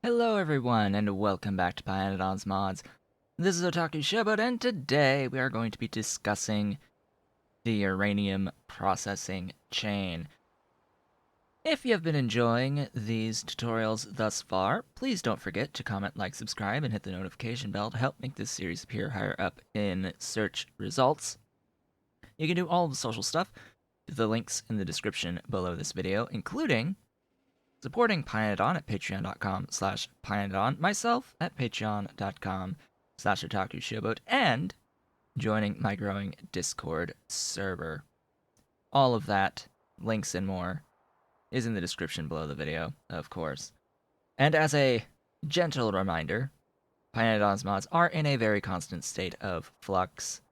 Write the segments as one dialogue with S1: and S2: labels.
S1: Hello everyone, and welcome back to Pyanodons Mods. This is Otaku Showboat, and today we are going to be discussing the uranium processing chain. If you have been enjoying these tutorials thus far, please don't forget to comment, like, subscribe, and hit the notification bell to help make this series appear higher up in search results. You can do all the social stuff through the links in the description below this video, including supporting Pyanodon at patreon.com/Pyanodon, myself at patreon.com/OtakuShowboat, and joining my growing Discord server. All of that, links and more, is in the description below the video, of course. And as a gentle reminder, Pyanodon's mods are in a very constant state of flux/change,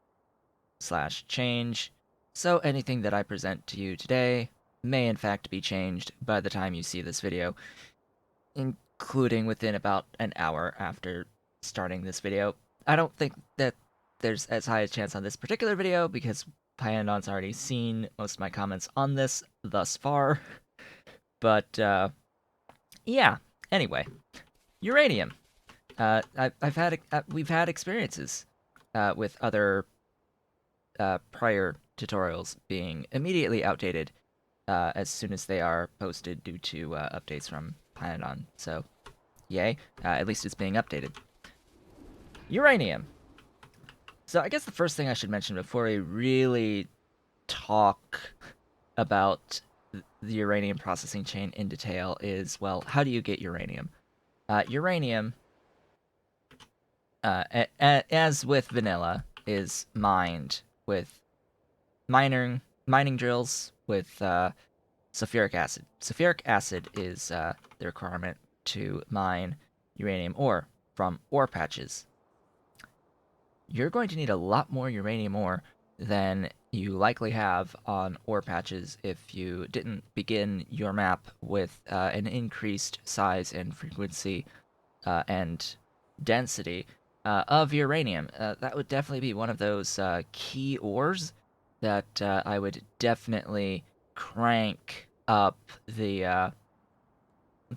S1: so anything that I present to you today may in fact be changed by the time you see this video, including within about an hour after starting this video. I don't think that there's as high a chance on this particular video because Pyanodon's already seen most of my comments on this thus far. But, yeah. Anyway, uranium. We've had experiences with other prior tutorials being immediately outdated as soon as they are posted due to updates from Pyanodon. So, yay. At least it's being updated. Uranium. So I guess the first thing I should mention before we really talk about the uranium processing chain in detail is, well, how do you get uranium? Uranium, as with vanilla, is mined with mining drills with sulfuric acid. Sulfuric acid is the requirement to mine uranium ore from ore patches. You're going to need a lot more uranium ore than you likely have on ore patches if you didn't begin your map with an increased size and frequency and density of uranium. That would definitely be one of those key ores that I would definitely crank up the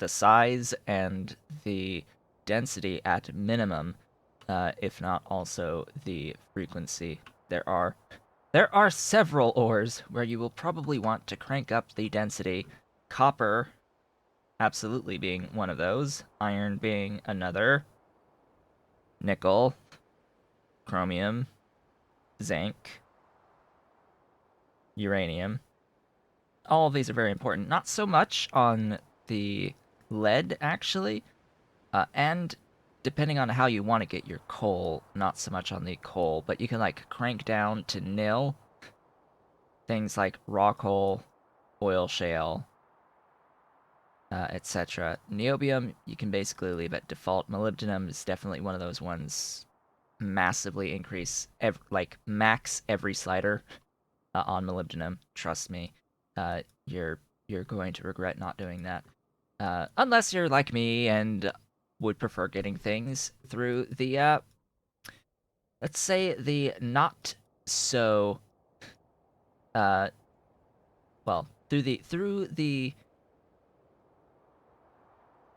S1: size and the density at minimum, if not also the frequency. There are several ores where you will probably want to crank up the density. Copper absolutely being one of those, iron being another, nickel, chromium, zinc, uranium. All of these are very important. Not so much on the lead, actually, and depending on how you want to get your coal, not so much on the coal, but you can, like, crank down to nil things like raw coal, oil shale, etc. Niobium, you can basically leave at default. Molybdenum is definitely one of those ones. Massively increase, max every slider on molybdenum. Trust me, you're going to regret not doing that. Unless you're like me and would prefer getting things through the, let's say, the not so, well, through the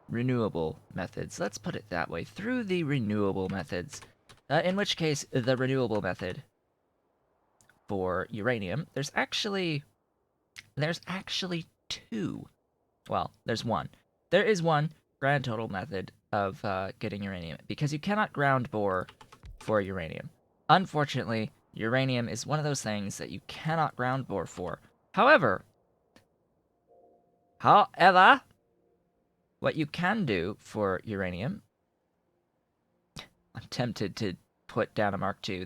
S1: renewable methods. Let's put it that way. Through the renewable methods. In which case, the renewable method for uranium, there's actually two. Well, there's one. There is one grand total method of getting uranium, because you cannot ground bore for uranium. Unfortunately, uranium is one of those things that you cannot ground bore for. However, what you can do for uranium, I'm tempted to put down a Mark II.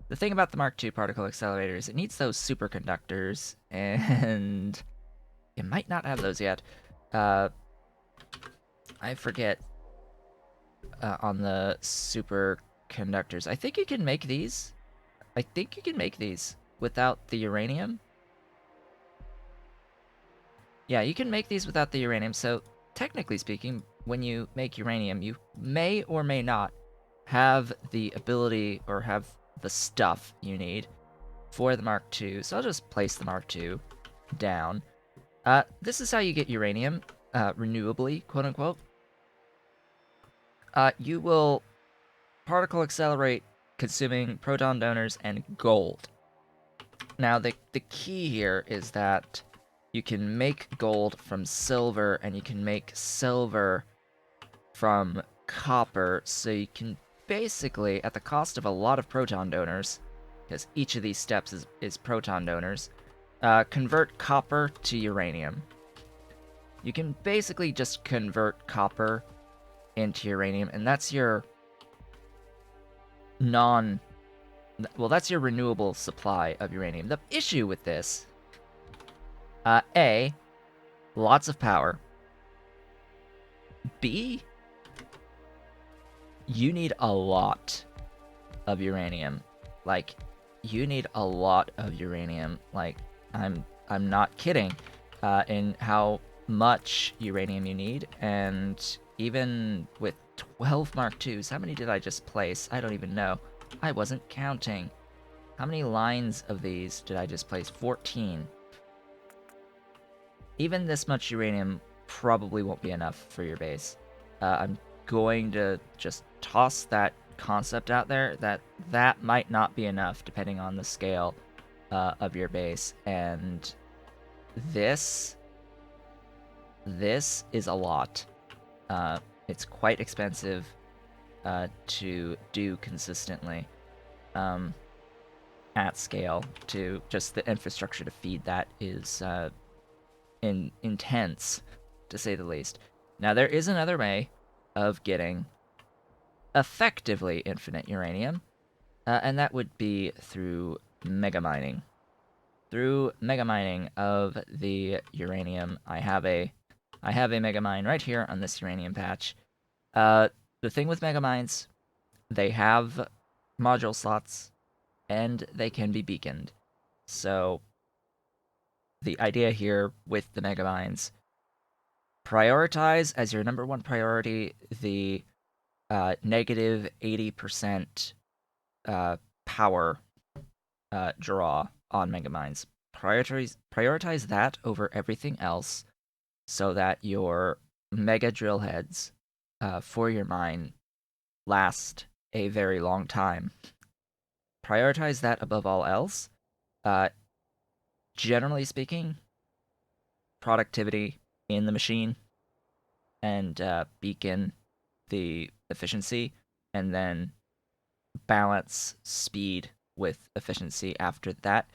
S1: The thing about the Mark II particle accelerator is it needs those superconductors, and you might not have those yet. I forget on the superconductors. I think you can make these. Without the uranium. Yeah, you can make these without the uranium, so technically speaking, when you make uranium, you may or may not have the ability or have the stuff you need for the Mark II. So I'll just place the Mark II down. This is how you get uranium, renewably, quote unquote. You will particle accelerate consuming proton donors and gold. Now, the key here is that you can make gold from silver, and you can make silver from copper, so you can basically, at the cost of a lot of proton donors, because each of these steps is proton donors, convert copper to uranium. You can basically just convert copper into uranium, and that's your non... Well, that's your renewable supply of uranium. The issue with this, A, lots of power. B, you need a lot of uranium. Like, you need a lot of uranium. Like, I'm not kidding in how much uranium you need. And even with 12 Mark IIs, how many did I just place? I don't even know. I wasn't counting. How many lines of these did I just place? 14. Even this much uranium probably won't be enough for your base. I'm going to just toss that concept out there that might not be enough depending on the scale of your base. And this is a lot. It's quite expensive to do consistently at scale. To just the infrastructure to feed that is intense, to say the least. Now, there is another way of getting effectively infinite uranium, and that would be through mega mining. Through mega mining of the uranium, I have a mega mine right here on this uranium patch. The thing with mega mines, they have module slots, and they can be beaconed. So the idea here with the mega mines, prioritize as your number one priority the negative 80% power draw on mega mines. Prioritize that over everything else, so that your mega drill heads for your mine last a very long time. Prioritize that above all else. Generally speaking, productivity in the machine, and beacon the efficiency, and then balance speed with efficiency after that.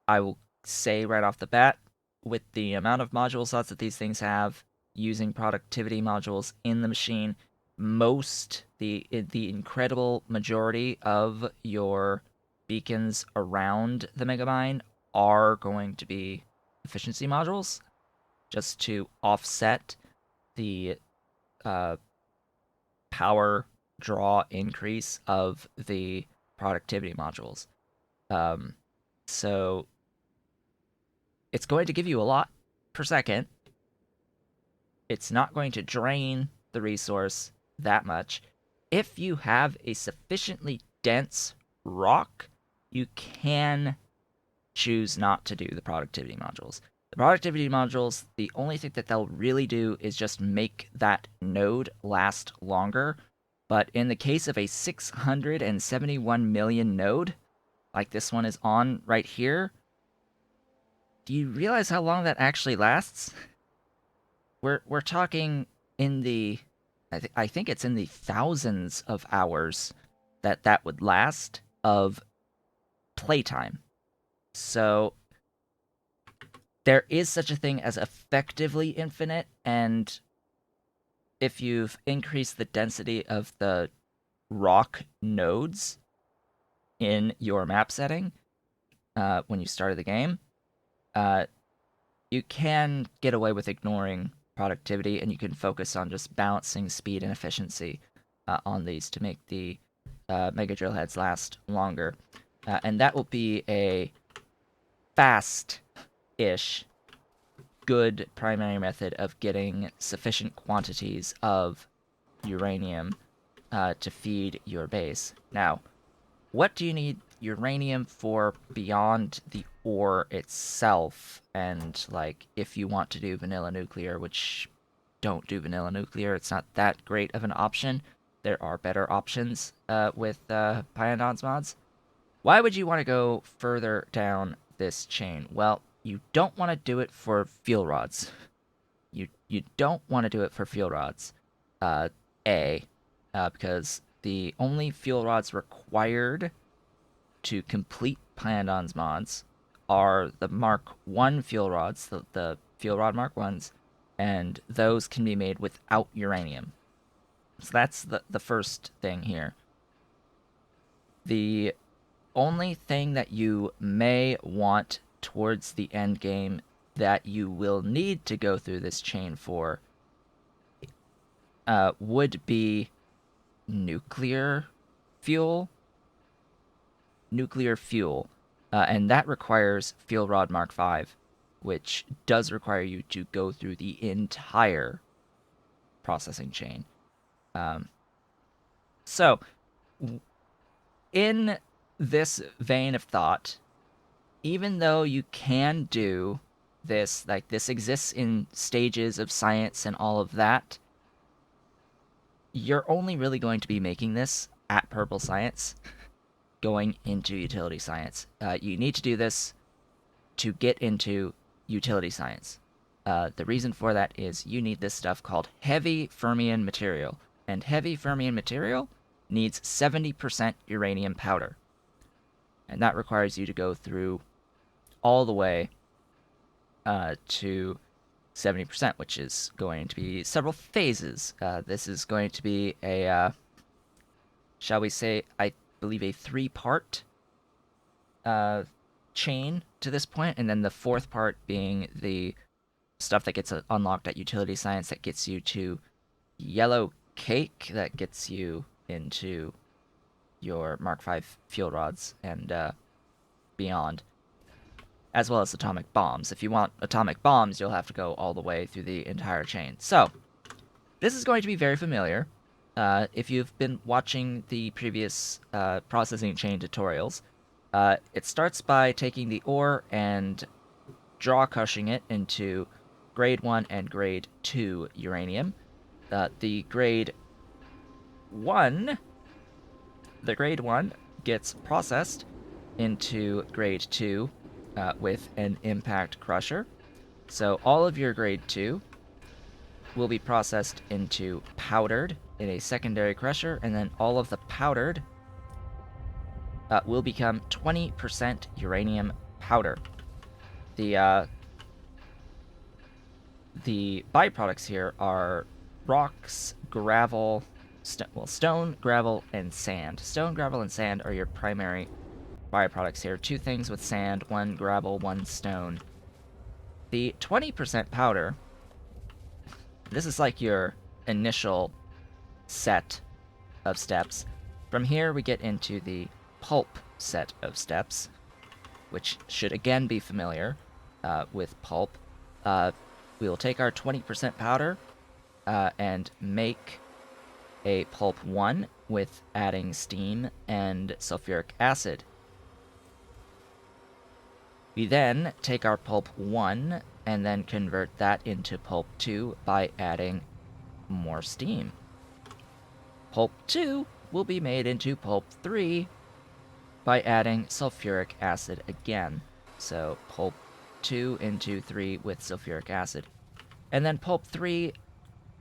S1: I will say right off the bat, with the amount of module slots that these things have, using productivity modules in the machine, the incredible majority of your beacons around the Megamind are going to be efficiency modules, just to offset the power draw increase of the productivity modules. So it's going to give you a lot per second. It's not going to drain the resource that much. If you have a sufficiently dense rock, you can choose not to do the productivity modules. The productivity modules, the only thing that they'll really do is just make that node last longer. But in the case of a 671 million node, like this one is on right here, do you realize how long that actually lasts? We're talking in the, I think it's in the thousands of hours that would last of playtime. So there is such a thing as effectively infinite, and if you've increased the density of the rock nodes in your map setting when you started the game, you can get away with ignoring productivity, and you can focus on just balancing speed and efficiency on these to make the mega drill heads last longer. And that will be a fast-ish, good primary method of getting sufficient quantities of uranium to feed your base. Now, what do you need uranium for beyond the ore itself? And, like, if you want to do vanilla nuclear, which don't do vanilla nuclear, it's not that great of an option. there are better options with Pyanodons mods. Why would you want to go further down this chain? Well, you don't want to do it for fuel rods. You don't want to do it for fuel rods. Uh, because the only fuel rods required to complete Pyanodons mods are the Mark 1 fuel rods, the fuel rod Mark 1s, and those can be made without uranium. So that's the first thing here. The only thing that you may want towards the end game that you will need to go through this chain for would be nuclear fuel. And that requires fuel rod Mark 5, which does require you to go through the entire processing chain. So, in this vein of thought, even though you can do this, like this exists in stages of science and all of that, you're only really going to be making this at Purple Science, going into utility science. You need to do this to get into utility science. The reason for that is you need this stuff called heavy fermion material, and heavy fermion material needs 70% uranium powder. And that requires you to go through all the way to 70%, which is going to be several phases. This is going to be a, shall we say, I believe a 3-part chain to this point, and then the 4th part being the stuff that gets unlocked at utility science that gets you to yellow cake, that gets you into your Mark 5 fuel rods and beyond, as well as atomic bombs. If you want atomic bombs, you'll have to go all the way through the entire chain. So, this is going to be very familiar. If you've been watching the previous processing chain tutorials, it starts by taking the ore and draw crushing it into grade 1 and grade 2 uranium. The grade 1 gets processed into grade 2 with an impact crusher. So all of your grade 2 will be processed into powdered in a secondary crusher, and then all of the powdered will become 20% uranium powder. The byproducts here are rocks, gravel, stone, gravel, and sand. Stone, gravel, and sand are your primary byproducts here. 2 things with sand, 1 gravel, 1 stone. The 20% powder, this is like your initial set of steps. From here we get into the pulp set of steps, which should again be familiar with pulp. We will take our 20% powder and make a pulp 1 with adding steam and sulfuric acid. We then take our pulp 1 and then convert that into pulp 2 by adding more steam. Pulp 2 will be made into pulp 3 by adding sulfuric acid again. So pulp 2 into 3 with sulfuric acid. And then pulp 3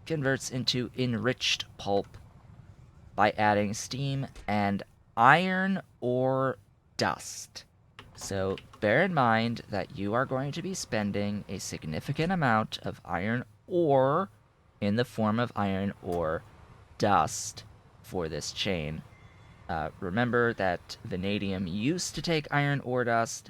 S1: converts into enriched pulp by adding steam and iron ore dust. So bear in mind that you are going to be spending a significant amount of iron ore in the form of iron ore dust for this chain. Remember that vanadium used to take iron ore dust.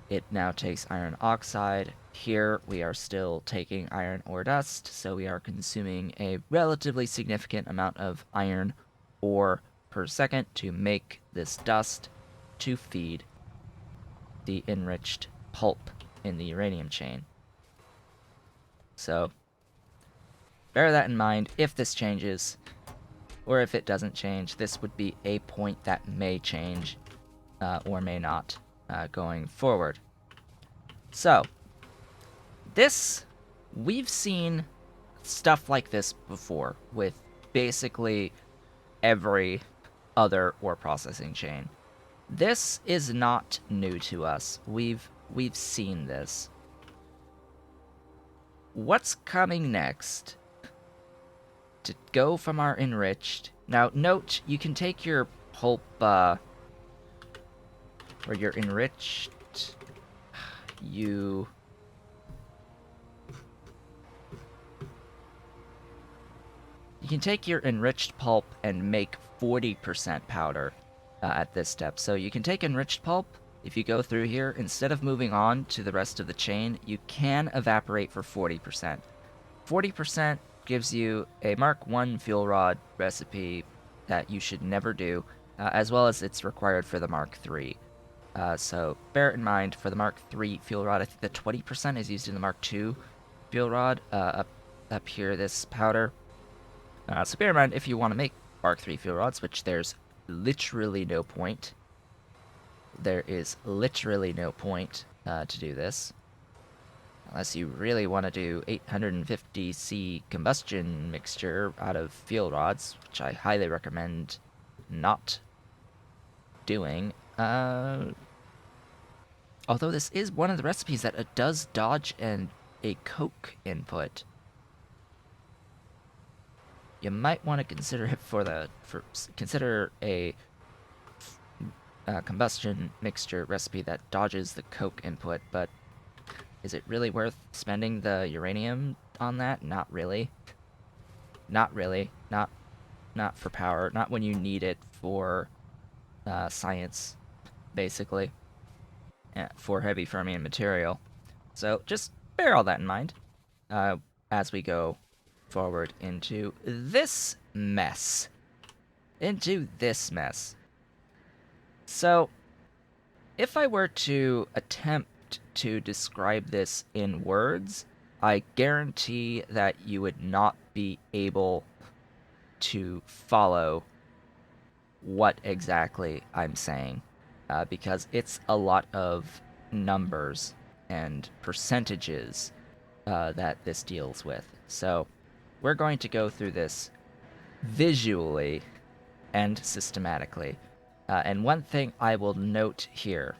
S1: It now takes iron oxide. Here we are still taking iron ore dust, so we are consuming a relatively significant amount of iron ore per second to make this dust to feed the enriched pulp in the uranium chain. So bear that in mind if this changes, or if it doesn't change. This would be a point that may change or may not going forward. So we've seen stuff like this before, with basically every other ore processing chain. This is not new to us. We've seen this. What's coming next? To go from our enriched. Now, note, you can take your pulp, or your enriched, you can take your enriched pulp and make 40% powder at this step. So you can take enriched pulp. If you go through here, instead of moving on to the rest of the chain, you can evaporate for 40%. 40% gives you a Mark 1 fuel rod recipe that you should never do, as well as it's required for the Mark 3. So bear it in mind, for the Mark 3 fuel rod, I think the 20% is used in the Mark 2 fuel rod, up here, this powder. So bear in mind, if you want to make Mark 3 fuel rods, which there's literally no point. There is literally no point to do this. Unless you really want to do 850C combustion mixture out of fuel rods, which I highly recommend not doing. Although this is one of the recipes that does dodge a coke input. You might want to consider it consider a combustion mixture recipe that dodges the coke input, but is it really worth spending the uranium on that? Not really. Not really. Not for power. Not when you need it for science, basically, for heavy fermium material. So just bear all that in mind as we go forward into this mess. So, if I were to attempt to describe this in words, I guarantee that you would not be able to follow what exactly I'm saying, because it's a lot of numbers and percentages that this deals with. So, we're going to go through this visually and systematically. And one thing I will note here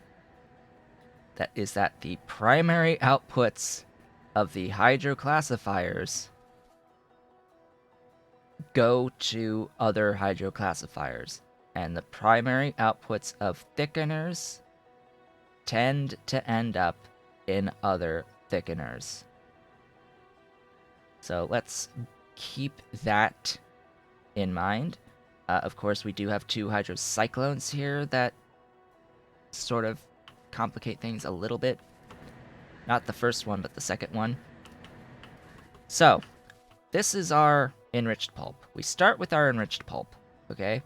S1: is that the primary outputs of the hydroclassifiers go to other hydroclassifiers, and the primary outputs of thickeners tend to end up in other thickeners. So let's keep that in mind. Of course, we do have two hydrocyclones here that sort of complicate things a little bit. Not the first one, but the second one. So, this is our enriched pulp. We start with our enriched pulp, okay?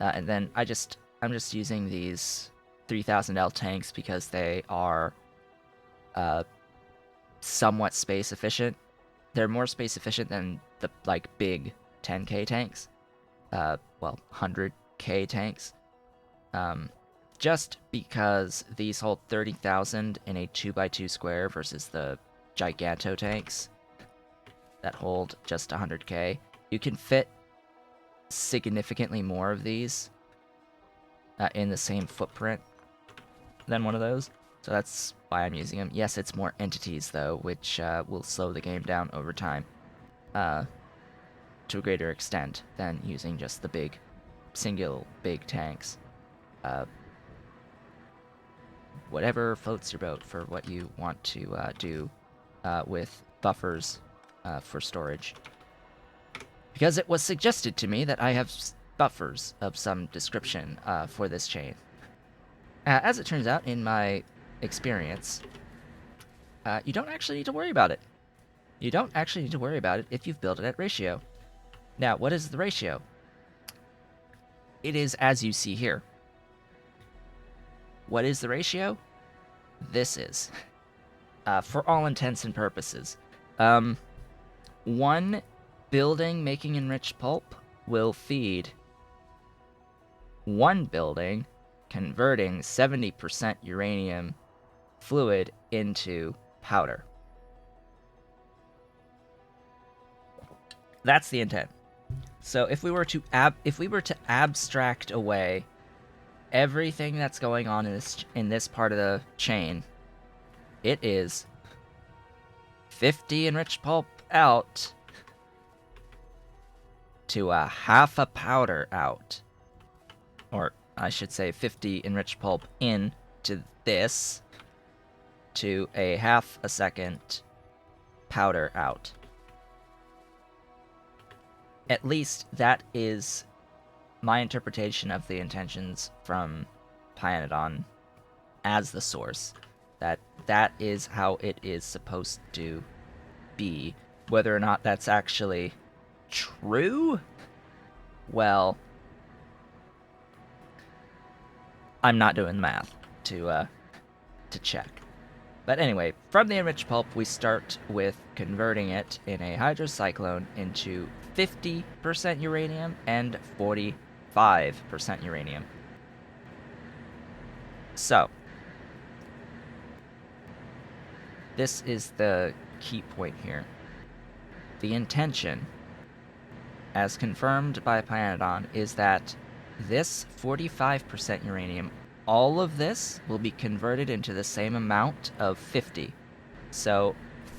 S1: And then I'm just using these 3000L tanks because they are somewhat space efficient. They're more space efficient than the big 10K tanks. Well, 100K tanks. Just because these hold 30,000 in a 2x2 square versus the Giganto tanks that hold just 100K. You can fit significantly more of these in the same footprint than one of those. So that's why I'm using them. Yes, it's more entities, though, which will slow the game down over time to a greater extent than using just the single big tanks. Whatever floats your boat for what you want to do with buffers for storage. Because it was suggested to me that I have buffers of some description for this chain. As it turns out, in my experience, you don't actually need to worry about it. You don't actually need to worry about it if you've built it at ratio. Now, what is the ratio? It is as you see here. What is the ratio? This is. For all intents and purposes. One building making enriched pulp will feed one building converting 70% uranium fluid into powder. That's the intent. So if we were to abstract away everything that's going on in this part of the chain, it is 50 enriched pulp out to a half a powder out. Or I should say 50 enriched pulp in to this to a half a second powder out. At least that is my interpretation of the intentions from Pyanodon as the source. That is how it is supposed to be. Whether or not that's actually true, well, I'm not doing the math to check. But anyway, from the enriched pulp, we start with converting it in a hydrocyclone into 50% uranium and 45% uranium. So, this is the key point here. The intention, as confirmed by Pyanodon, is that this 45% uranium, all of this will be converted into the same amount of 50. So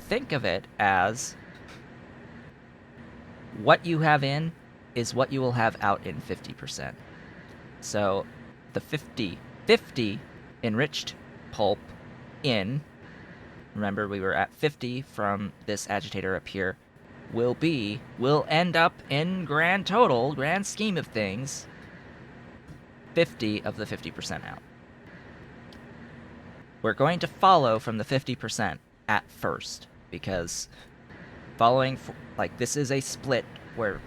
S1: think of it as what you have in is what you will have out in 50%. So the 50 enriched pulp in, remember we were at 50 from this agitator up here, will end up in grand total, grand scheme of things, 50 of the 50% out. We're going to follow from the 50% at first, because following, like, this is a split where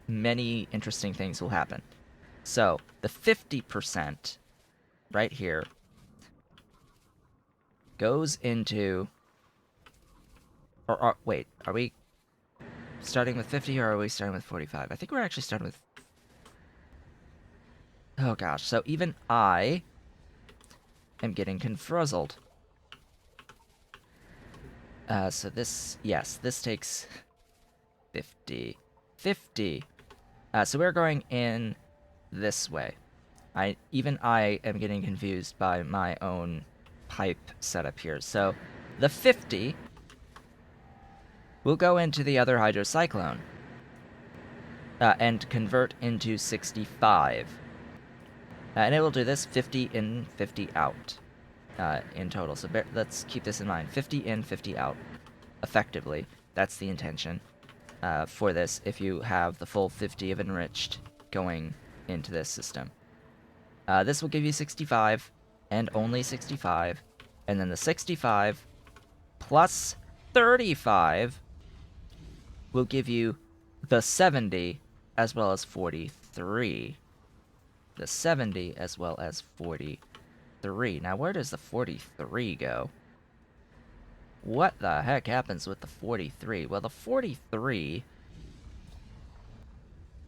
S1: many interesting things will happen. So, the 50% right here goes into... wait, are we starting with 50 or are we starting with 45? I think we're actually starting with... Oh gosh, so even I am getting confruzzled. So this, yes, this takes 50. 50. So we're going in this way. Even I am getting confused by my own pipe setup here. So the 50 will go into the other hydrocyclone and convert into 65. And it will do this 50 in, 50 out in total. So let's keep this in mind. 50 in, 50 out. Effectively, that's the intention for this if you have the full 50 of enriched going into this system. This will give you 65 and only 65. And then the 65 plus 35 will give you the 70 as well as 43. The 70 as well as 43. Now, where does the 43 go? What the heck happens with the 43? Well, the 43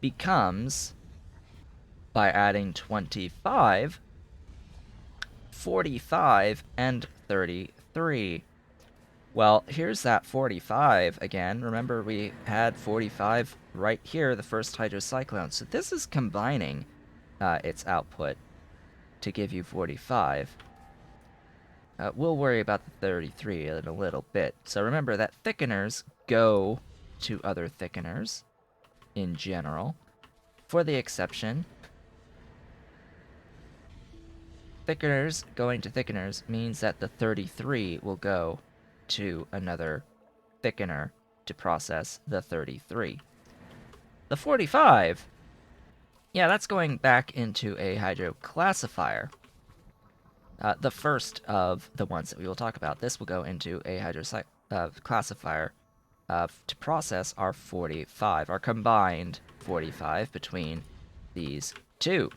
S1: becomes, by adding 25, 45 and 33. Well, here's that 45 again. Remember, we had 45 right here, the first hydrocyclone. So this is combining its output to give you 45. We'll worry about the 33 in a little bit. So remember that thickeners go to other thickeners in general. For the exception, thickeners going to thickeners means that the 33 will go to another thickener to process the 33. The 45, yeah, that's going back into a hydroclassifier. The first of the ones that we will talk about. This will go into a hydroclassifier to process our 45, our combined 45 between these two.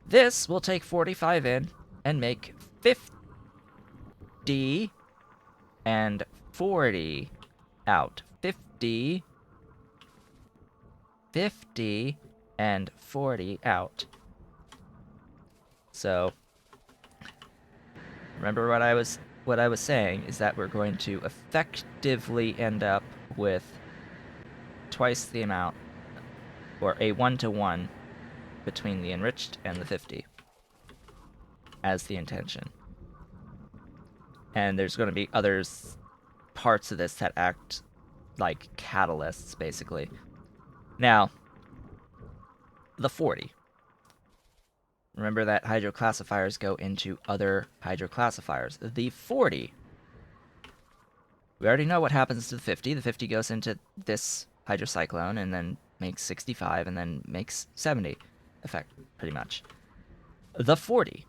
S1: This will take 45 in and make 50 and 40 out. 50, 50, and 40 out. So, remember what I was saying is that we're going to effectively end up with twice the amount, or a 1-to-1 between the enriched and the 50 as the intention. And there's going to be other parts of this that act like catalysts, basically. Now, the 40. Remember that hydroclassifiers go into other hydroclassifiers. The 40. We already know what happens to the 50. The 50 goes into this hydrocyclone and then makes 65 and then makes 70. Effect, pretty much. The 40.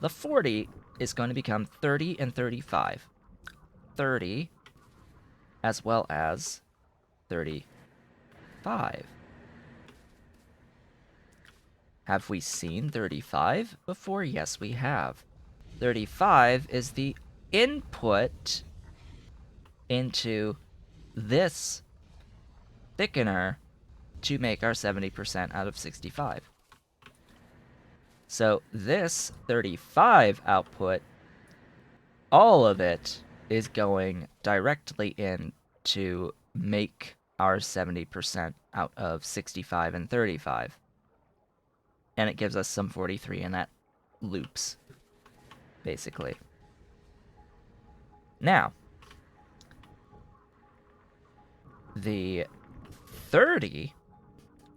S1: The 40 is going to become 30 and 35. 30 as well as 35. Have we seen 35 before? Yes, we have. 35 is the input into this thickener to make our 70% out of 65. So this 35 output, all of it is going directly in to make our 70% out of 65 and 35. And it gives us some 43, and that loops, basically. Now, the 30,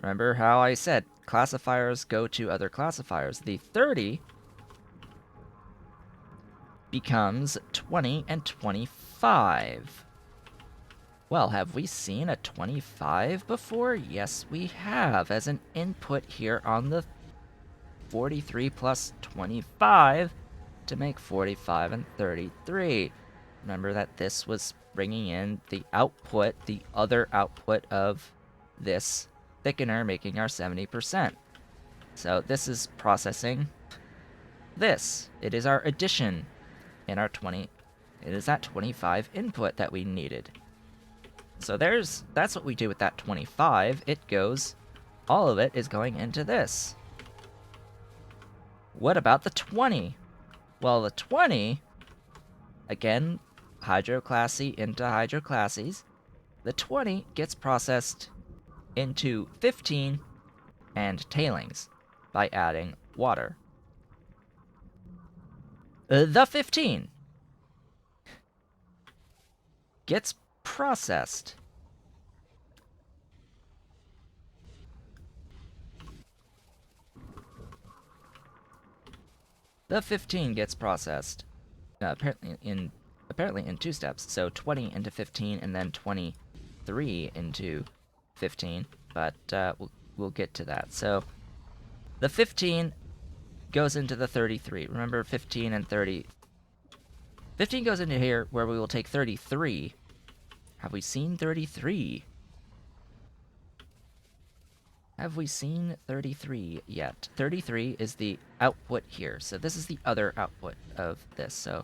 S1: remember how I said classifiers go to other classifiers. The 30 becomes 20 and 25. Well, have we seen a 25 before? Yes, we have, as an input here on the 43 plus 25 to make 45 and 33. Remember that this was bringing in the output, the other output of this thickener, making our 70%. So this is processing this. It is our addition in our 20. It is that 25 input that we needed. So that's what we do with that 25. It goes, all of it is going into this. What about the 20? Well, the 20, again, hydroclassy into hydroclasses. The 20 gets processed into 15 and tailings by adding water. The 15 gets processed. The 15 gets processed, apparently in 2 steps. So 20 into 15, and then 23 into 15. But we'll get to that. So the 15 goes into the 33. Remember, 15 and 30. 15 goes into here, where we will take 33. Have we seen 33? Have we seen 33 yet? 33 is the output here. So this is the other output of this. So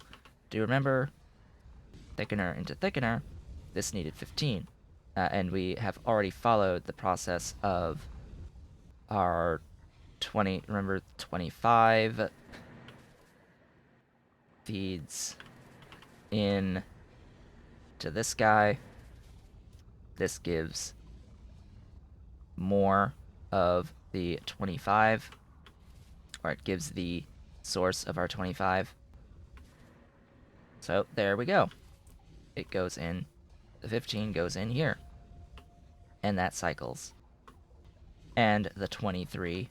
S1: do you remember thickener into thickener? This needed 15. And we have already followed the process of our 20. Remember, 25 feeds in to this guy. This gives more of the 25, or it gives the source of our 25. So there we go. It goes in, the 15 goes in here, and that cycles. And the 23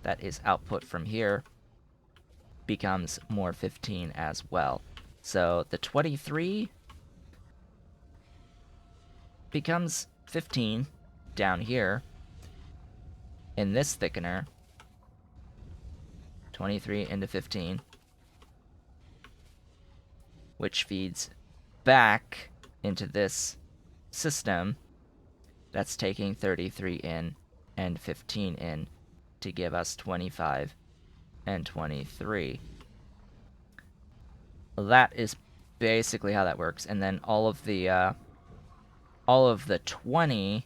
S1: that is output from here becomes more 15 as well. So the 23 becomes 15 down here in this thickener. 23 into 15, which feeds back into this system that's taking 33 in and 15 in to give us 25 and 23. Well, that is basically how that works. And then all of the 20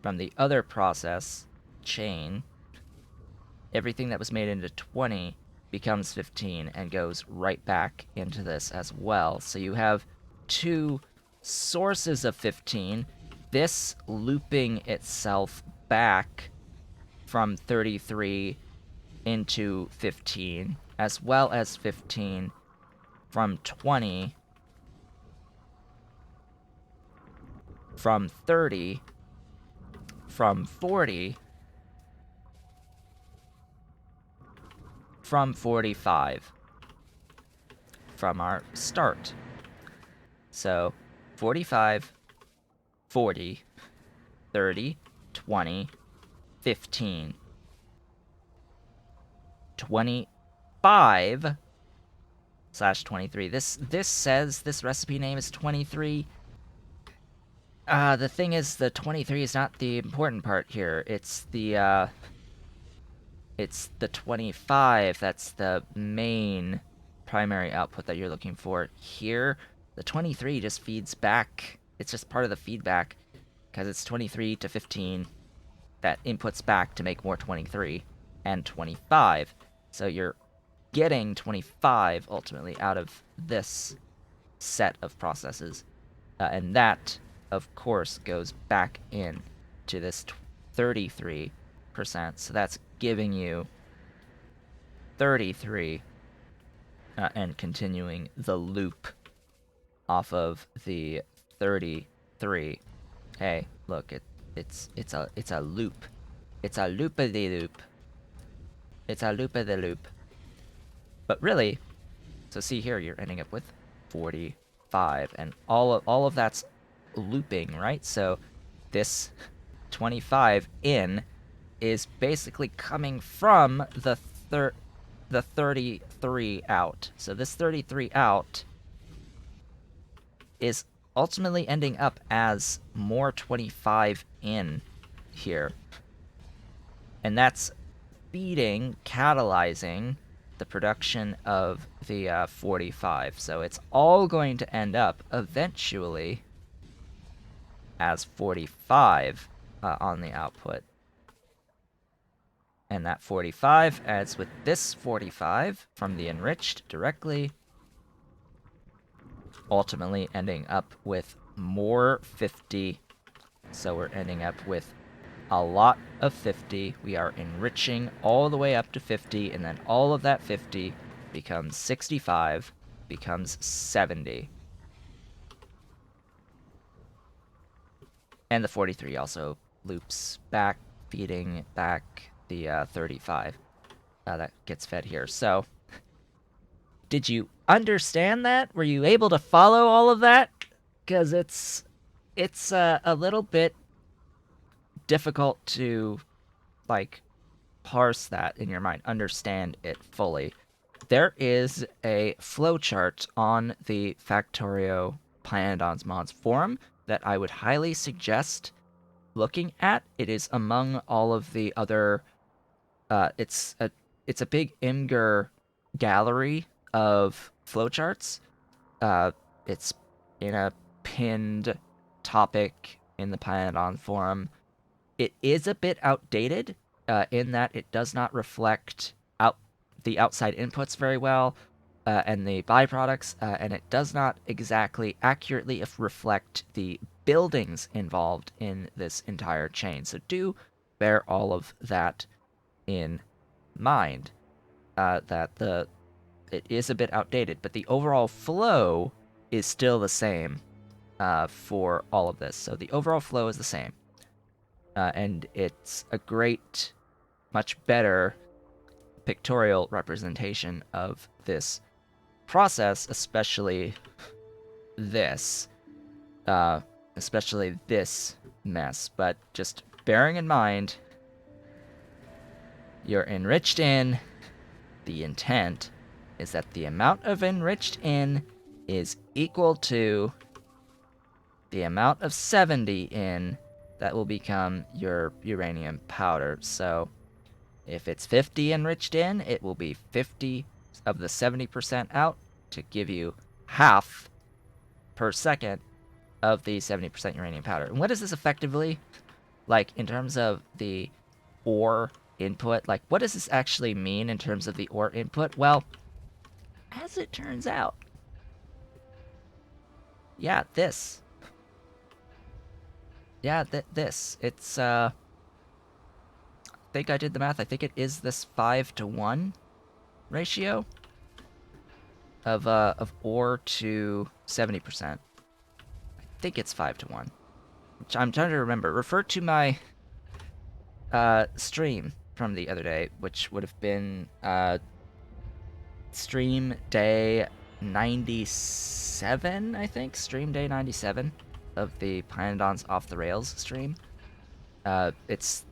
S1: from the other process chain, everything that was made into 20 becomes 15 and goes right back into this as well. So you have two sources of 15, this looping itself back from 33 into 15, as well as 15 from 20, from 30, from 40, from 45, from our start. So 45, 40, 30, 20, 15, 25 slash 23. This says this recipe name is 23. The thing is, the 23 is not the important part here. It's the 25 that's the main primary output that you're looking for. Here, the 23 just feeds back. It's just part of the feedback, because it's 23 to 15 that inputs back to make more 23 and 25. So you're getting 25 ultimately out of this set of processes. And that, of course, goes back in to this 33%. So that's giving you 33 and continuing the loop off of the 33. Hey, look, it's a loop. It's a loop-a-de-loop. It's a loop-a-de-loop. But really, so see here, you're ending up with 45, and all of that's looping, right? So this 25 in is basically coming from the 33 out. So this 33 out is ultimately ending up as more 25 in here. And that's feeding, catalyzing the production of the 45. So it's all going to end up eventually as 45 on the output. And that 45 adds with this 45 from the enriched directly, ultimately ending up with more 50. So we're ending up with a lot of 50. We are enriching all the way up to 50, and then all of that 50 becomes 65, becomes 70. And the 43 also loops back, feeding back the 35 that gets fed here. So, did you understand that? Were you able to follow all of that? Because it's a little bit difficult to, like, parse that in your mind, understand it fully. There is a flowchart on the Factorio Pyanodons mods forum that I would highly suggest looking at. It is among all of the other. It's a big Imgur gallery of flowcharts. It's in a pinned topic in the Pyanodon forum. It is a bit outdated in that it does not reflect the outside inputs very well and the byproducts, and it does not exactly accurately reflect the buildings involved in this entire chain. So do bear all of that in mind, that it is a bit outdated, but the overall flow is still the same for all of this. So the overall flow is the same. And it's a great, much better pictorial representation of this process, especially this mess. But just bearing in mind, you're enriched in, the intent is that the amount of enriched in is equal to the amount of 70 in that will become your uranium powder. So if it's 50 enriched in, it will be 50 of the 70% out to give you half per second of the 70% uranium powder. And what is this effectively? Like, in terms of the ore input, like, what does this actually mean in terms of the ore input? Well, as it turns out, yeah, this. Yeah, this. It's, I think I did the math. I think it is this 5-to-1 ratio of ore to 70%. I think it's 5-to-1. I'm trying to remember. Refer to my stream from the other day, which would have been stream day 97, I think. Stream day 97 of the Pyanodons Off the Rails stream. It's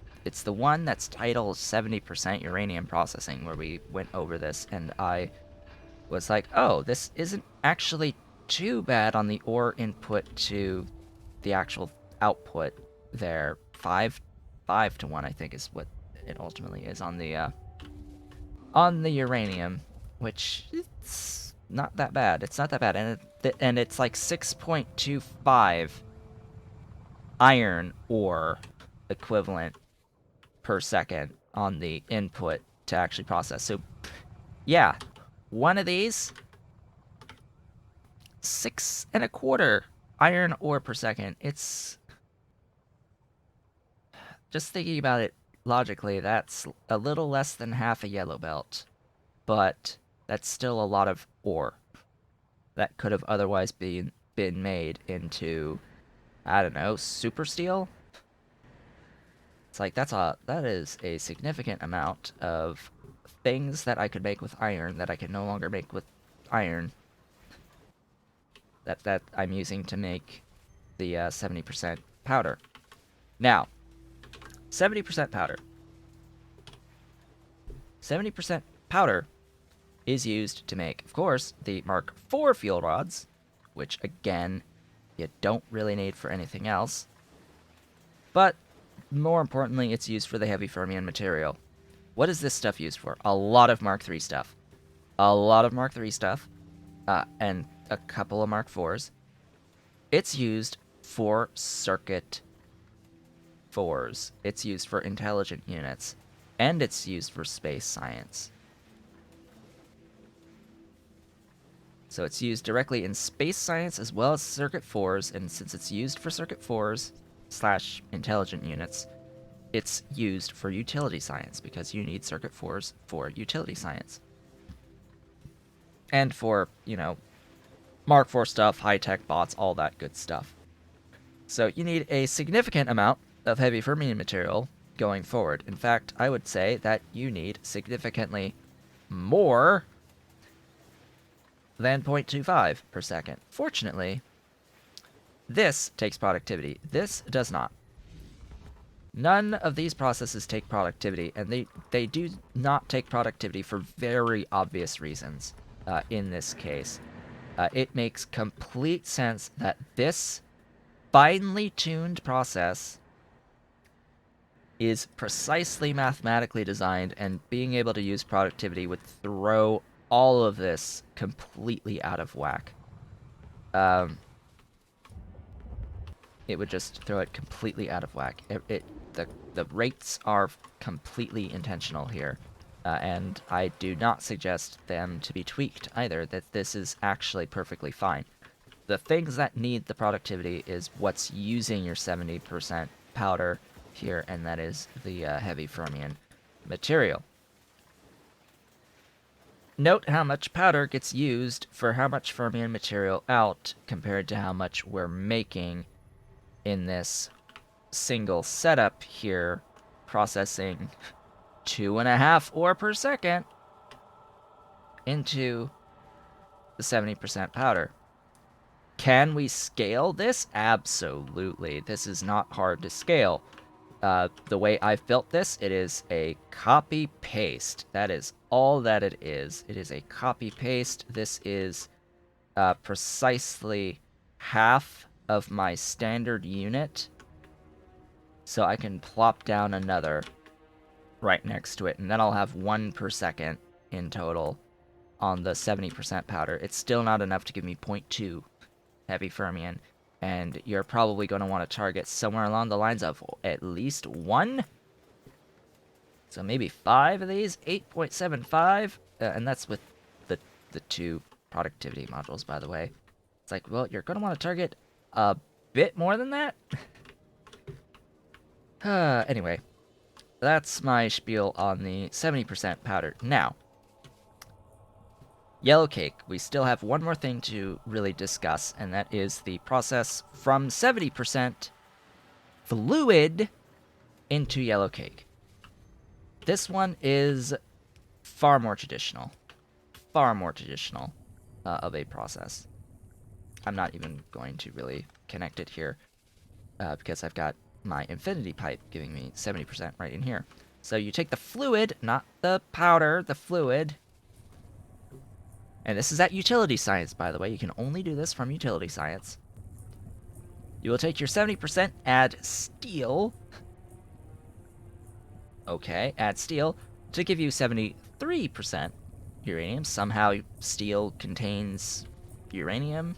S1: the one that's titled 70% Uranium Processing, where we went over this, and I was like, oh, this isn't actually too bad on the ore input to the actual output there. 5-to-1, I think, is what it ultimately is on the uranium, which it's not that bad. It's not that bad, and it's like 6.25 iron ore equivalent per second on the input to actually process. So yeah, one of these 6.25 iron ore per second. It's just thinking about it logically, that's a little less than half a yellow belt, but that's still a lot of ore that could have otherwise been made into, I don't know, super steel. It's like that is a significant amount of things that I could make with iron that I can no longer make with iron that I'm using to make the 70% powder. Now, 70% powder. 70% powder is used to make, of course, the Mark IV fuel rods, which again, you don't really need for anything else. But more importantly, it's used for the heavy fermion material. What is this stuff used for? A lot of Mark III stuff. A lot of Mark III stuff, and a couple of Mark IVs. It's used for circuit 4s. It's used for intelligent units. And it's used for space science. So it's used directly in space science as well as circuit 4s, and since it's used for circuit 4s / intelligent units, it's used for utility science because you need circuit 4s for utility science. And for, Mark IV stuff, high-tech bots, all that good stuff. So you need a significant amount of heavy fermion material going forward. In fact, I would say that you need significantly more than 0.25 per second. Fortunately, this takes productivity. This does not. None of these processes take productivity, and they do not take productivity for very obvious reasons in this case. It makes complete sense that this finely tuned process is precisely mathematically designed, and being able to use productivity would throw all of this completely out of whack. It would just throw it completely out of whack. The rates are completely intentional here, and I do not suggest them to be tweaked either, that this is actually perfectly fine. The things that need the productivity is what's using your 70% powder here, and that is the heavy fermion material. Note how much powder gets used for how much fermion material out compared to how much we're making in this single setup here, processing 2.5 ore per second into the 70% powder. Can we scale this? Absolutely. This is not hard to scale. The way I've built this, it is a copy-paste. That is all that it is. It is a copy-paste. This is precisely half of my standard unit. So I can plop down another right next to it, and then I'll have 1 per second in total on the 70% powder. It's still not enough to give me 0.2 heavy fermion, and you're probably going to want to target somewhere along the lines of at least 1. So maybe 5 of these, 8.75, and that's with the 2 productivity modules, by the way. It's like, well, you're going to want to target a bit more than that. Anyway, that's my spiel on the 70% powder. Now, yellow cake. We still have one more thing to really discuss, and that is the process from 70% fluid into yellow cake. This one is far more traditional. Far more traditional of a process. I'm not even going to really connect it here because I've got my infinity pipe giving me 70% right in here. So you take the fluid, not the powder, the fluid. And this is at utility science, by the way. You can only do this from utility science. You will take your 70%, add steel. Okay, add steel to give you 73% uranium. Somehow steel contains uranium.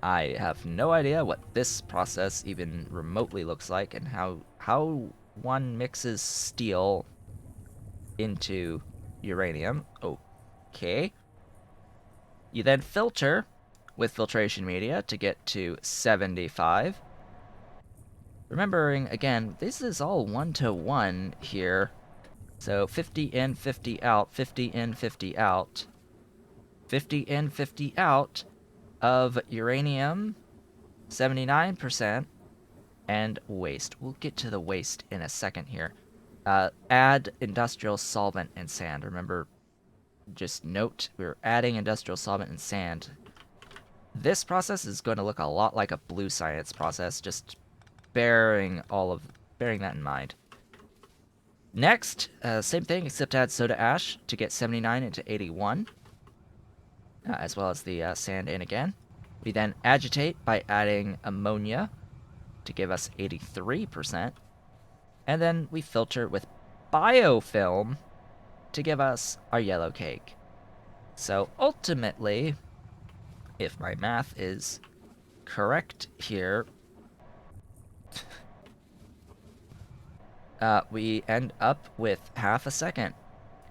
S1: I have no idea what this process even remotely looks like and how one mixes steel into uranium. Okay. You then filter with filtration media to get to 75. Remembering, again, this is all 1-to-1 here. So 50 in, 50 out, 50 in, 50 out. 50 in, 50 out of uranium, 79%, and waste. We'll get to the waste in a second here. Add industrial solvent and sand. Remember, just note, we're adding industrial solvent and sand. This process is going to look a lot like a blue science process, just bearing that in mind. Next, same thing, except add soda ash to get 79 into 81, as well as the sand in again. We then agitate by adding ammonia to give us 83%, and then we filter with biofilm to give us our yellow cake. So ultimately, if my math is correct here, we end up with half a second.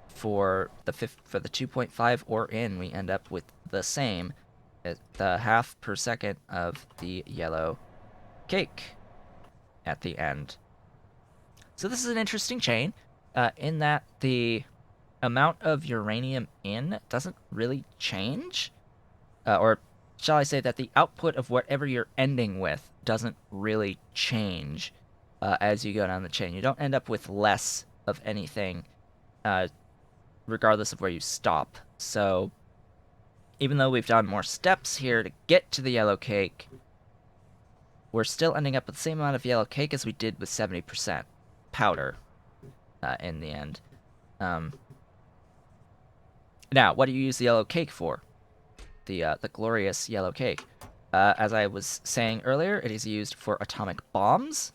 S1: For the 2.5 or in, we end up with the same, the half per second of the yellow cake at the end. So this is an interesting chain, in that the amount of uranium in doesn't really change, or shall I say that the output of whatever you're ending with doesn't really change as you go down the chain. You don't end up with less of anything, regardless of where you stop. So even though we've done more steps here to get to the yellow cake, we're still ending up with the same amount of yellow cake as we did with 70% powder in the end. Now, what do you use the yellow cake for? The glorious yellow cake. As I was saying earlier, it is used for atomic bombs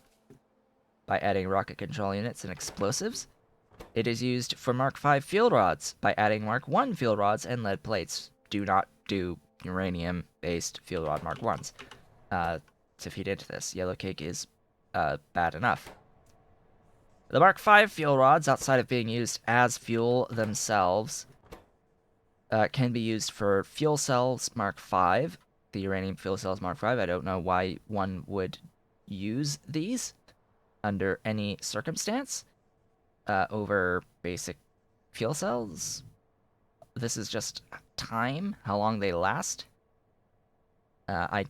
S1: by adding rocket control units and explosives. It is used for Mark V fuel rods by adding Mark I fuel rods and lead plates. Do not do uranium-based fuel rod Mark Is to feed into this. Yellow cake is bad enough. The Mark V fuel rods, outside of being used as fuel themselves, can be used for fuel cells Mark V, the uranium fuel cells Mark V. I don't know why one would use these under any circumstance over basic fuel cells. This is just time, how long they last. I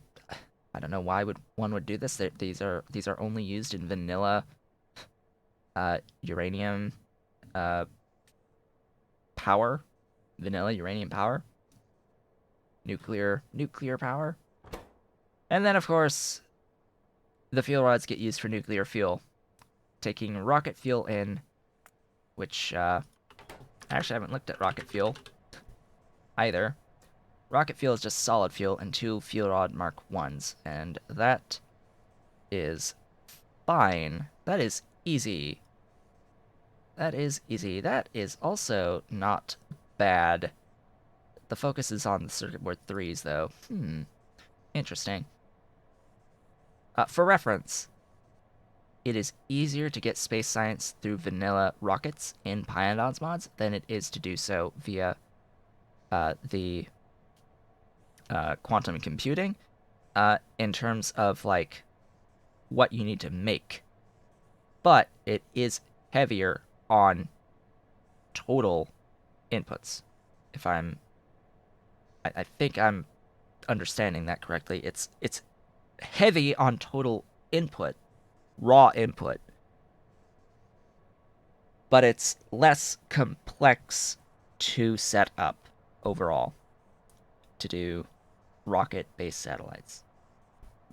S1: don't know why one would do this. These are only used in vanilla uranium power, vanilla uranium power, nuclear power, and then of course the fuel rods get used for nuclear fuel, taking rocket fuel in, which actually I haven't looked at rocket fuel either. Rocket fuel is just solid fuel and 2 fuel rod Mark Is, and that is fine. That is easy. That is easy. That is also not bad. The focus is on the circuit board 3s, though. Interesting. For reference, it is easier to get space science through vanilla rockets in Pyanodons mods than it is to do so via the quantum computing, in terms of like what you need to make but it is heavier on total inputs. If I think I'm understanding that correctly. It's heavy on total input, raw input, but it's less complex to set up overall to do rocket-based satellites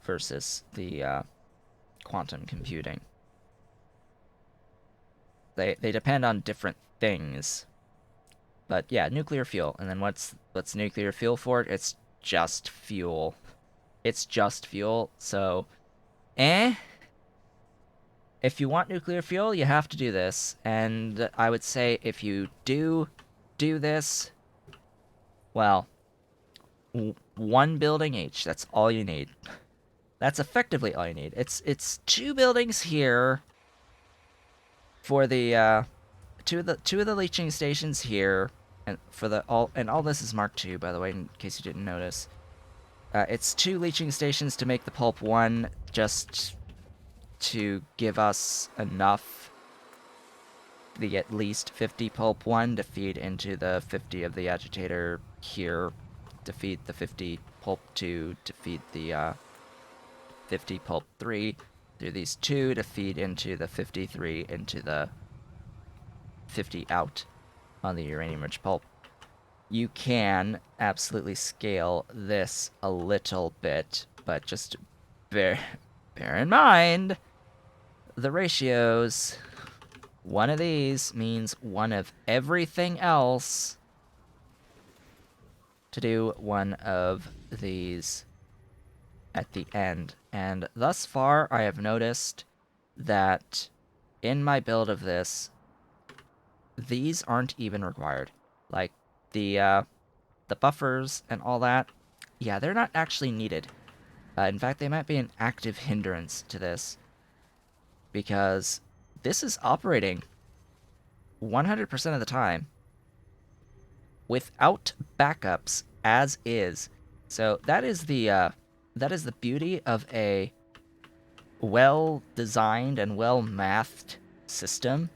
S1: versus the quantum computing. They depend on different things. But yeah, nuclear fuel. And then what's nuclear fuel for? It's just fuel. It's just fuel. So, if you want nuclear fuel, you have to do this. And I would say if you do this, well, one building each. That's all you need. That's effectively all you need. It's 2 buildings here for the two of the leaching stations here, and for the all this is Mark II, by the way, in case you didn't notice. It's 2 leaching stations to make the pulp 1, just to give us enough, the at least 50 pulp 1 to feed into the 50 of the agitator here, to feed the 50 pulp 2, to feed the 50 pulp 3 through these 2 to feed into the 53 into the 50 out on the uranium-rich pulp. You can absolutely scale this a little bit, but just bear in mind the ratios. One of these means one of everything else to do one of these at the end. And thus far, I have noticed that in my build of this, these aren't even required. Like, the buffers and all that, yeah, they're not actually needed. In fact, they might be an active hindrance to this, because this is operating 100% of the time without backups as is. So that is the beauty of a well-designed and well-mathed system.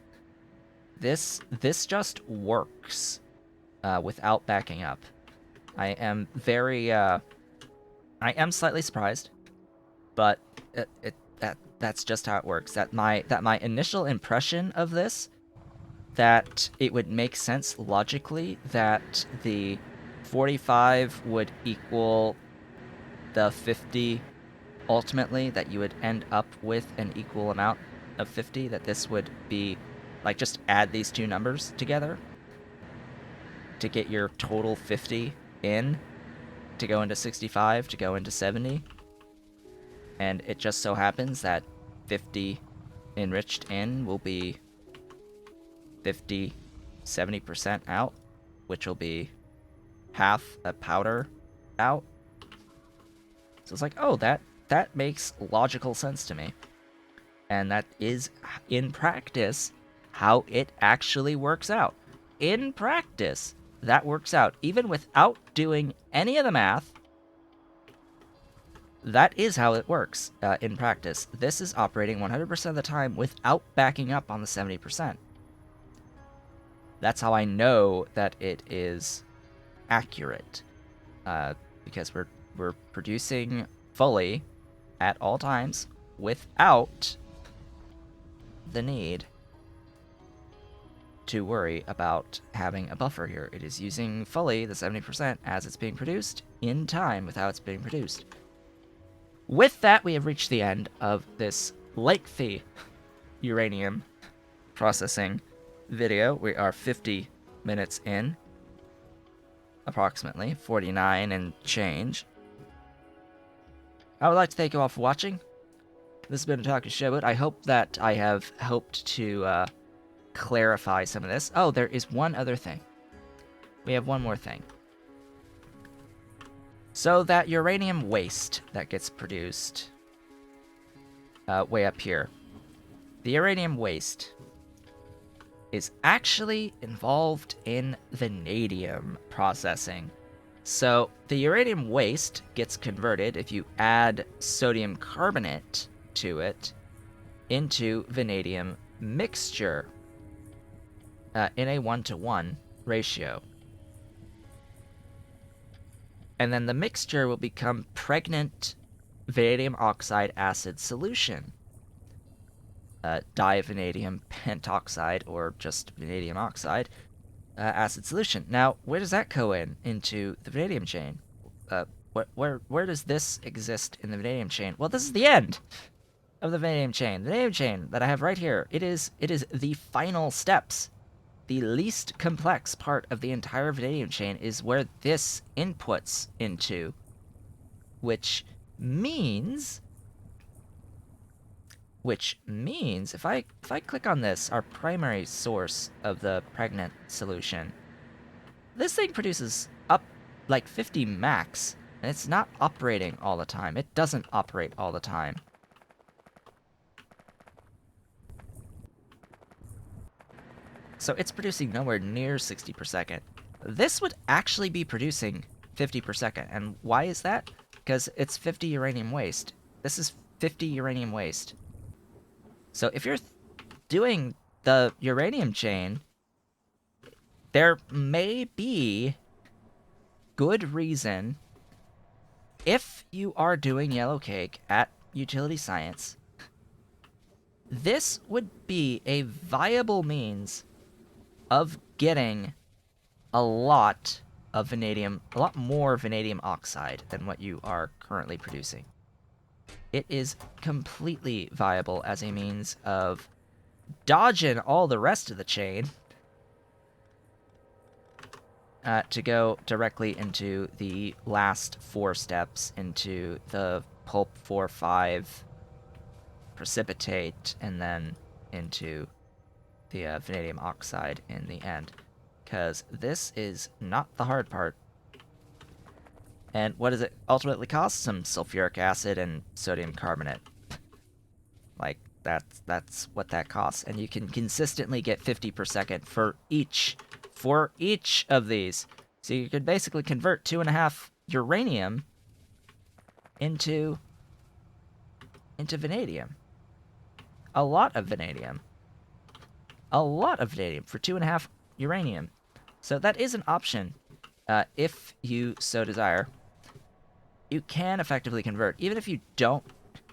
S1: This just works without backing up. I am slightly surprised, but that's just how it works. That my initial impression of this, that it would make sense logically that the 45 would equal the 50 ultimately, that you would end up with an equal amount of 50, that this would be like, just add these 2 numbers together to get your total 50 in, to go into 65, to go into 70. And it just so happens that 50 enriched in will be 50, 70% out, which will be half a powder out. So it's like, oh, that makes logical sense to me. And that is, in practice, how it actually works out. In practice, that works out. Even without doing any of the math, that is how it works in practice. This is operating 100% of the time without backing up on the 70%. That's how I know that it is accurate, because we're producing fully at all times without the need to worry about having a buffer here. It is using fully the 70% as it's being produced in time with how it's being produced. With that, we have reached the end of this lengthy uranium processing video. We are 50 minutes in, approximately 49 and change. I would like to thank you all for watching. This has been Otaku Showboat. I hope that I have helped to clarify some of this. Oh, there is one other thing. We have one more thing. So that uranium waste that gets produced way up here, the uranium waste is actually involved in vanadium processing. So the uranium waste gets converted if you add sodium carbonate to it into vanadium mixture in a 1-to-1 ratio. And then the mixture will become pregnant vanadium oxide acid solution. Divanadium pentoxide, or just vanadium oxide, acid solution. Now, where does that go into the vanadium chain? Where does this exist in the vanadium chain? Well, this is the end of the vanadium chain. The vanadium chain that I have right here. It is the final steps. The least complex part of the entire vanadium chain is where this inputs into, which means if I click on this, our primary source of the pregnant solution, this thing produces up like 50 max, and it's not operating all the time. It doesn't operate all the time. So it's producing nowhere near 60 per second. This would actually be producing 50 per second. And why is that? Because it's 50 uranium waste. This is 50 uranium waste. So if you're doing the uranium chain, there may be good reason, if you are doing yellow cake at utility science, this would be a viable means of getting a lot more vanadium oxide than what you are currently producing. It is completely viable as a means of dodging all the rest of the chain to go directly into the last 4 steps, into the pulp 4-5 precipitate, and then into the vanadium oxide in the end, because this is not the hard part. And what does it ultimately cost? Some sulfuric acid and sodium carbonate. Like, that's what that costs, and you can consistently get 50 per second for each of these. So you could basically convert 2.5 uranium into vanadium. A lot of vanadium for 2.5 uranium. So that is an option, if you so desire. You can effectively convert, even if you don't,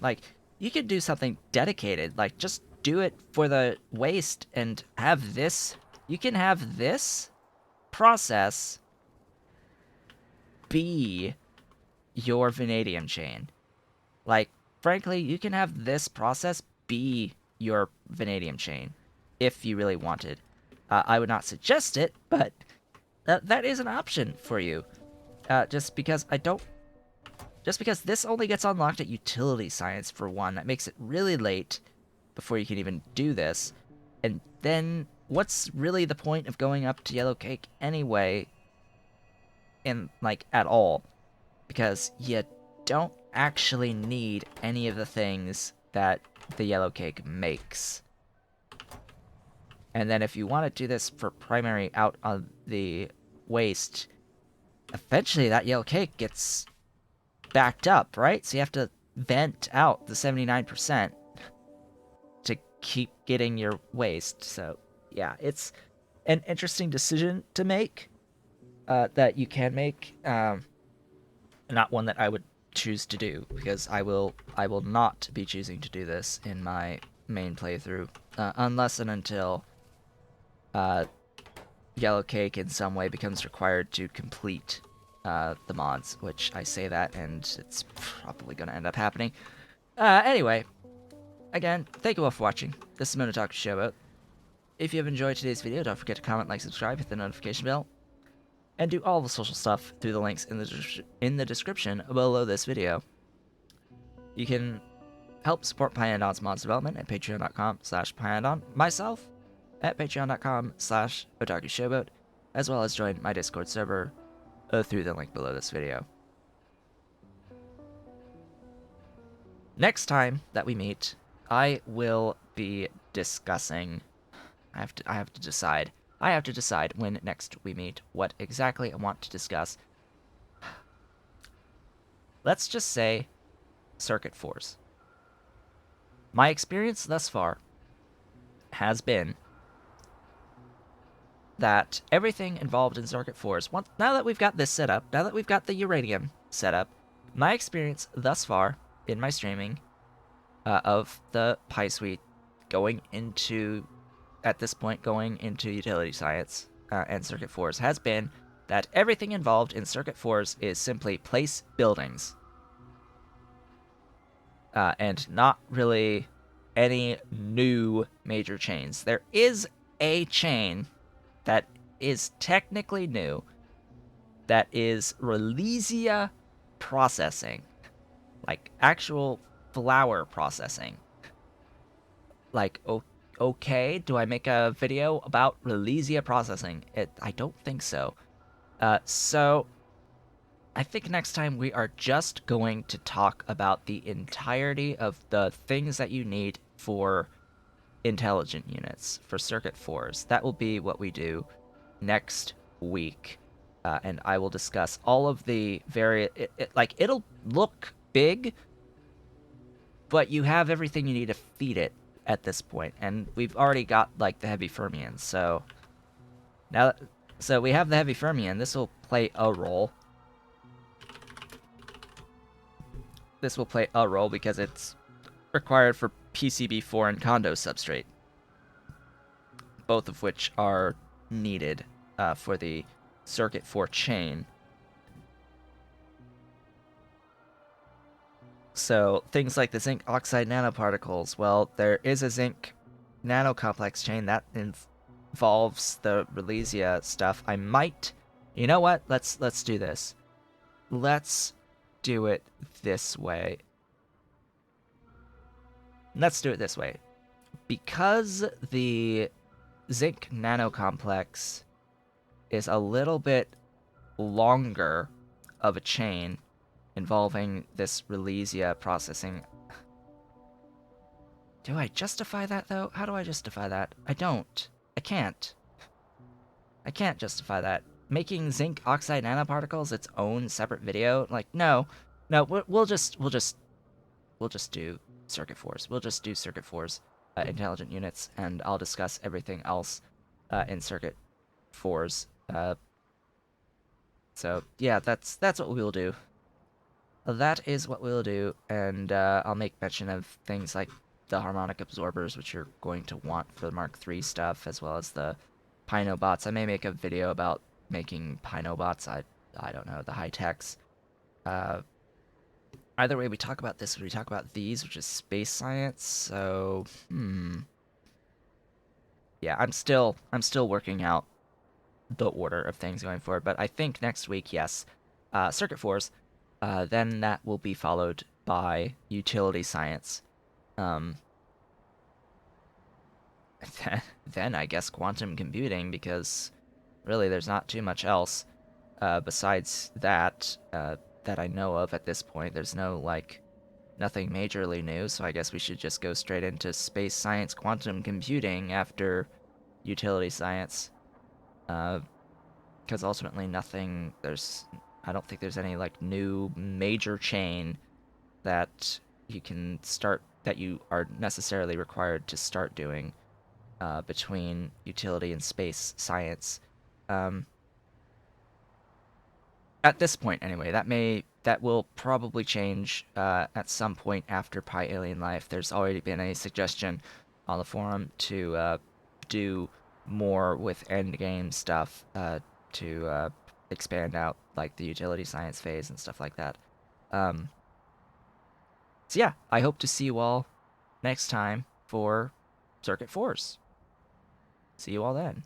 S1: like, you could do something dedicated, like just do it for the waste and have this, you can have this process be your vanadium chain. Like, frankly, you can have this process be your vanadium chain if you really wanted. I would not suggest it, but that is an option for you. Just because this only gets unlocked at utility science, for one. That makes it really late before you can even do this. And then, what's really the point of going up to yellow cake anyway? At all. Because you don't actually need any of the things that the yellow cake makes. And then if you want to do this for primary out on the waste, eventually that yellow cake gets backed up, right? So you have to vent out the 79% to keep getting your waste. So yeah, it's an interesting decision to make, that you can make, not one that I would choose to do, because I will not be choosing to do this in my main playthrough, unless and until yellow cake in some way becomes required to complete the mods, which I say that, and it's probably going to end up happening. Anyway, again, thank you all for watching. This is Otaku Showboat. If you have enjoyed today's video, don't forget to comment, like, subscribe, hit the notification bell, and do all the social stuff through the links in the description below this video. You can help support Pyanodons mods development at patreon.com/Pyanodon, myself at patreon.com/OtakuShowboat, as well as join my Discord server through the link below this video. Next time that we meet, I will be discussing. I have to decide. I have to decide when next we meet what exactly I want to discuss. Let's just say circuit force. My experience thus far has been that everything involved in Circuit 4s, now that we've got this set up, now that we've got the uranium set up, my experience thus far in my streaming of the Pi Suite going into, at this point, going into utility science and Circuit 4s has been that everything involved in Circuit 4s is simply place buildings and not really any new major chains. There is a chain that is technically new that is Relesia processing, like actual flower processing. Like, okay, do I make a video about Relesia processing? I don't think so. So I think next time we are just going to talk about the entirety of the things that you need for intelligent units, for Circuit 4s. That will be what we do next week. And I will discuss all of the like, it'll look big, but you have everything you need to feed it at this point. And we've already got, like, the heavy fermions, so now, so we have the heavy fermion. This will play a role. This will play a role because it's required for PCB4 and Kondo substrate, both of which are needed for the Circuit 4 chain. So things like the zinc oxide nanoparticles, well, there is a zinc nanocomplex chain that involves the Relesia stuff. I might, you know what? Let's do this. Let's do it this way. Let's do it this way. Because the zinc nanocomplex is a little bit longer of a chain involving this Relesia processing. Do I justify that, though? How do I justify that? I don't. I can't. I can't justify that. Making zinc oxide nanoparticles its own separate video? Like, no. No, we'll just do Circuit 4s. We'll just do Circuit 4s, intelligent units, and I'll discuss everything else in Circuit 4s. So, yeah, that's what we'll do. That is what we'll do, and I'll make mention of things like the harmonic absorbers, which you're going to want for the Mark III stuff, as well as the Pinobots. I may make a video about making Pinobots. I don't know, the high techs. Either way we talk about this, we talk about these, which is space science. So, yeah, I'm still working out the order of things going forward. But I think next week, yes, Circuit 4s. Then that will be followed by utility science. Then I guess quantum computing, because really there's not too much else besides that that I know of at this point. There's nothing majorly new, so I guess we should just go straight into space science quantum computing after utility science. Because ultimately I don't think there's any, like, new major chain that you are necessarily required to start doing between utility and space science. At this point, anyway. That will probably change at some point after Pi Alien Life. There's already been a suggestion on the forum to do more with endgame stuff to expand out, like, the utility science phase and stuff like that. So yeah, I hope to see you all next time for Circuit 4s. See you all then.